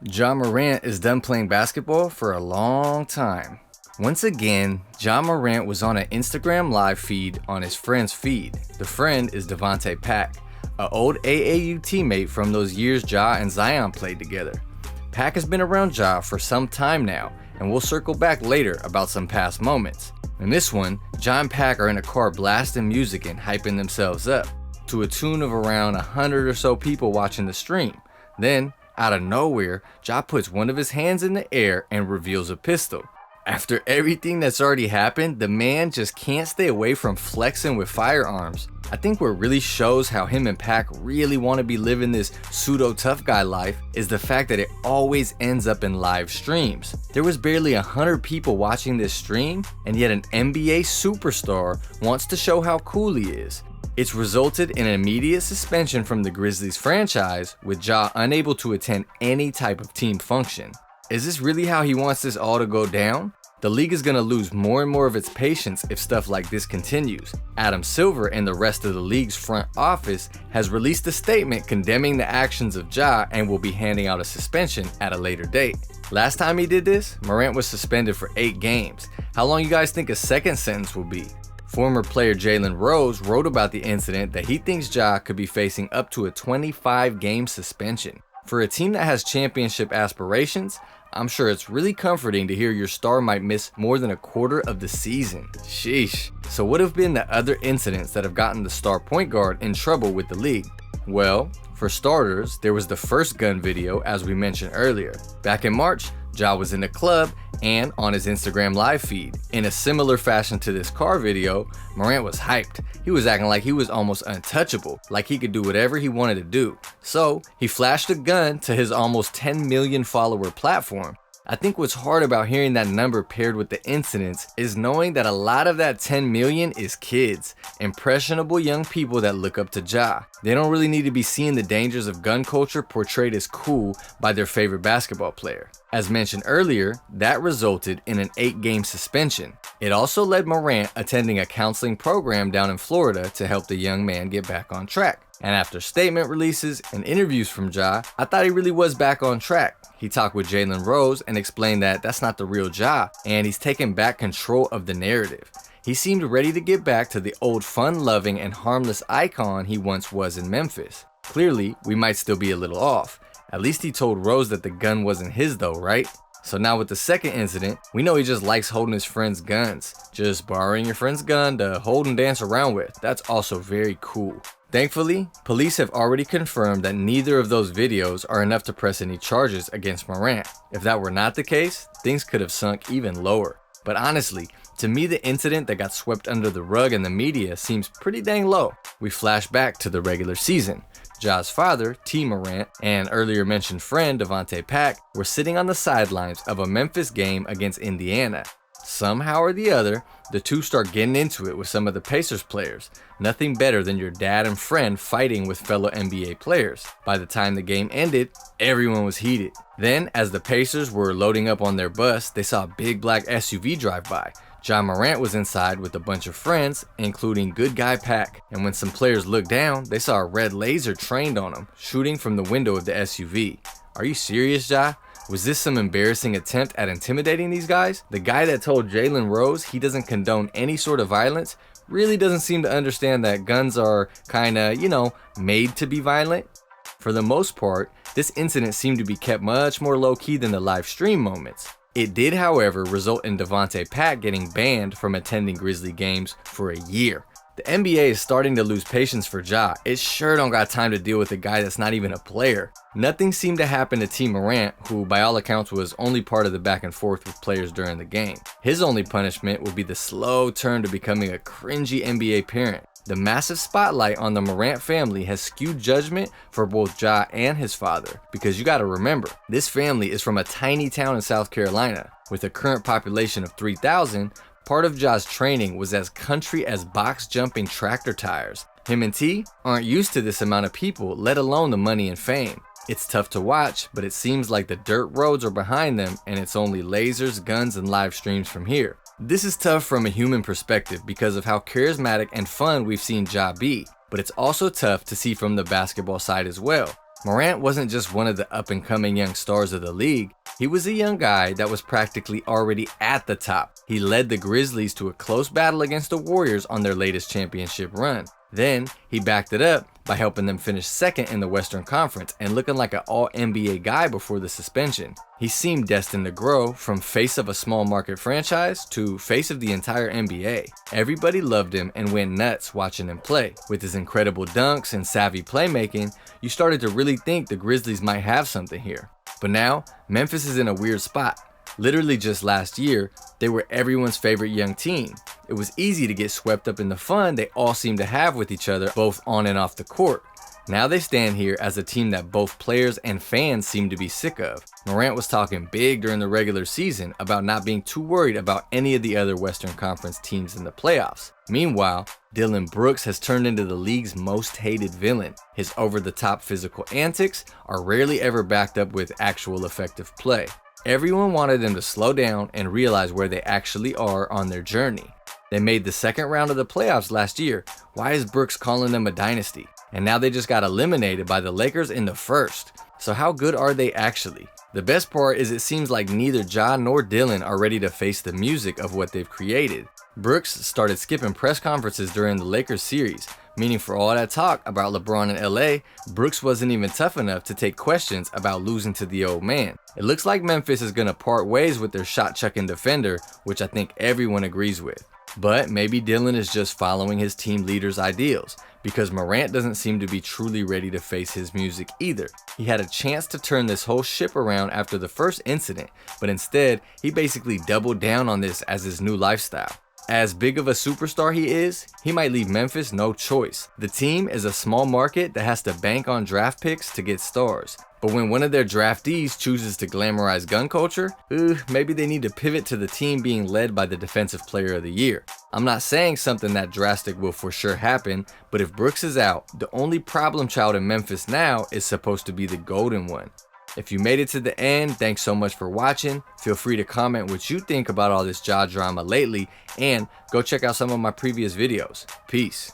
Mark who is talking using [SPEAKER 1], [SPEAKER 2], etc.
[SPEAKER 1] Ja Morant is done playing basketball for a long time. Once again, Ja Morant was on an Instagram live feed on his friend's feed. The friend is Devontae Pack, an old AAU teammate from those years Ja and Zion played together. Pack has been around Ja for some time now, and we'll circle back later about some past moments. In this one, Ja and Pack are in a car blasting music and hyping themselves up, to a tune of around 100 or so people watching the stream. Then, out of nowhere, Ja puts one of his hands in the air and reveals a pistol. After everything that's already happened, the man just can't stay away from flexing with firearms. I think what really shows how him and Pac really want to be living this pseudo tough guy life is the fact that it always ends up in live streams. There was barely 100 people watching this stream, and yet an NBA superstar wants to show how cool he is. It's resulted in an immediate suspension from the Grizzlies franchise, with Ja unable to attend any type of team function. Is this really how he wants this all to go down? The league is going to lose more and more of its patience if stuff like this continues. Adam Silver and the rest of the league's front office has released a statement condemning the actions of Ja and will be handing out a suspension at a later date. Last time he did this, Morant was suspended for 8 games. How long you guys think a second sentence will be? Former player Jalen Rose wrote about the incident that he thinks Ja could be facing up to a 25-game suspension. For a team that has championship aspirations, I'm sure it's really comforting to hear your star might miss more than a quarter of the season. Sheesh. So what have been the other incidents that have gotten the star point guard in trouble with the league? Well, for starters, there was the first gun video as we mentioned earlier. Back in March, Ja was in the club and on his Instagram live feed. In a similar fashion to this car video, Morant was hyped. He was acting like he was almost untouchable, like he could do whatever he wanted to do. So he flashed a gun to his almost 10 million follower platform. I think what's hard about hearing that number paired with the incidents is knowing that a lot of that 10 million is kids, impressionable young people that look up to Ja. They don't really need to be seeing the dangers of gun culture portrayed as cool by their favorite basketball player. As mentioned earlier, that resulted in an 8-game suspension. It also led Morant attending a counseling program down in Florida to help the young man get back on track. And after statement releases and interviews from Ja, I thought he really was back on track. He talked with Jalen Rose and explained that that's not the real Ja, and he's taken back control of the narrative. He seemed ready to get back to the old fun-loving and harmless icon he once was in Memphis. Clearly, we might still be a little off. At least he told Rose that the gun wasn't his though, right? So now with the second incident, we know he just likes holding his friends' guns. Just borrowing your friend's gun to hold and dance around with. That's also very cool. Thankfully, police have already confirmed that neither of those videos are enough to press any charges against Morant. If that were not the case, things could have sunk even lower. But honestly, to me the incident that got swept under the rug in the media seems pretty dang low. We flash back to the regular season. Ja's father, T. Morant, and earlier mentioned friend Devontae Pack were sitting on the sidelines of a Memphis game against Indiana. Somehow or the other, the two start getting into it with some of the Pacers players. Nothing better than your dad and friend fighting with fellow NBA players. By the time the game ended, everyone was heated. Then, as the Pacers were loading up on their bus, they saw a big black SUV drive by. Ja Morant was inside with a bunch of friends, including good guy Pack. And when some players looked down, they saw a red laser trained on him, shooting from the window of the SUV. Are you serious, Ja? Was this some embarrassing attempt at intimidating these guys? The guy that told Jalen Rose he doesn't condone any sort of violence really doesn't seem to understand that guns are kinda, made to be violent. For the most part, this incident seemed to be kept much more low-key than the live stream moments. It did, however, result in Devontae Pack getting banned from attending Grizzly games for a year. The NBA is starting to lose patience for Ja. It sure don't got time to deal with a guy that's not even a player. Nothing seemed to happen to T. Morant, who by all accounts was only part of the back and forth with players during the game. His only punishment will be the slow turn to becoming a cringy NBA parent. The massive spotlight on the Morant family has skewed judgment for both Ja and his father, because you gotta remember, this family is from a tiny town in South Carolina. With a current population of 3,000, part of Ja's training was as country as box jumping tractor tires. Him and T aren't used to this amount of people, let alone the money and fame. It's tough to watch, but it seems like the dirt roads are behind them and it's only lasers, guns, and live streams from here. This is tough from a human perspective because of how charismatic and fun we've seen Ja be, but it's also tough to see from the basketball side as well. Morant wasn't just one of the up-and-coming young stars of the league, he was a young guy that was practically already at the top. He led the Grizzlies to a close battle against the Warriors on their latest championship run. Then, he backed it up by helping them finish second in the Western Conference and looking like an all-NBA guy before the suspension. He seemed destined to grow from face of a small market franchise to face of the entire NBA. Everybody loved him and went nuts watching him play. With his incredible dunks and savvy playmaking, you started to really think the Grizzlies might have something here. But now, Memphis is in a weird spot. Literally just last year, they were everyone's favorite young team. It was easy to get swept up in the fun they all seem to have with each other both on and off the court. Now they stand here as a team that both players and fans seem to be sick of. Morant was talking big during the regular season about not being too worried about any of the other Western Conference teams in the playoffs. Meanwhile, Dillon Brooks has turned into the league's most hated villain. His over-the-top physical antics are rarely ever backed up with actual effective play. Everyone wanted them to slow down and realize where they actually are on their journey. They made the second round of the playoffs last year. Why is Brooks calling them a dynasty? And now they just got eliminated by the Lakers in the first. So how good are they actually? The best part is it seems like neither Ja nor Dillon are ready to face the music of what they've created. Brooks started skipping press conferences during the Lakers series, meaning for all that talk about LeBron in LA, Brooks wasn't even tough enough to take questions about losing to the old man. It looks like Memphis is gonna part ways with their shot-chucking defender, which I think everyone agrees with. But maybe Dillon is just following his team leader's ideals, because Morant doesn't seem to be truly ready to face his music either. He had a chance to turn this whole ship around after the first incident, but instead, he basically doubled down on this as his new lifestyle. As big of a superstar he is, he might leave Memphis no choice. The team is a small market that has to bank on draft picks to get stars. But when one of their draftees chooses to glamorize gun culture, maybe they need to pivot to the team being led by the Defensive Player of the Year. I'm not saying something that drastic will for sure happen, but if Brooks is out, the only problem child in Memphis now is supposed to be the golden one. If you made it to the end, thanks so much for watching. Feel free to comment what you think about all this Ja drama lately, and go check out some of my previous videos. Peace.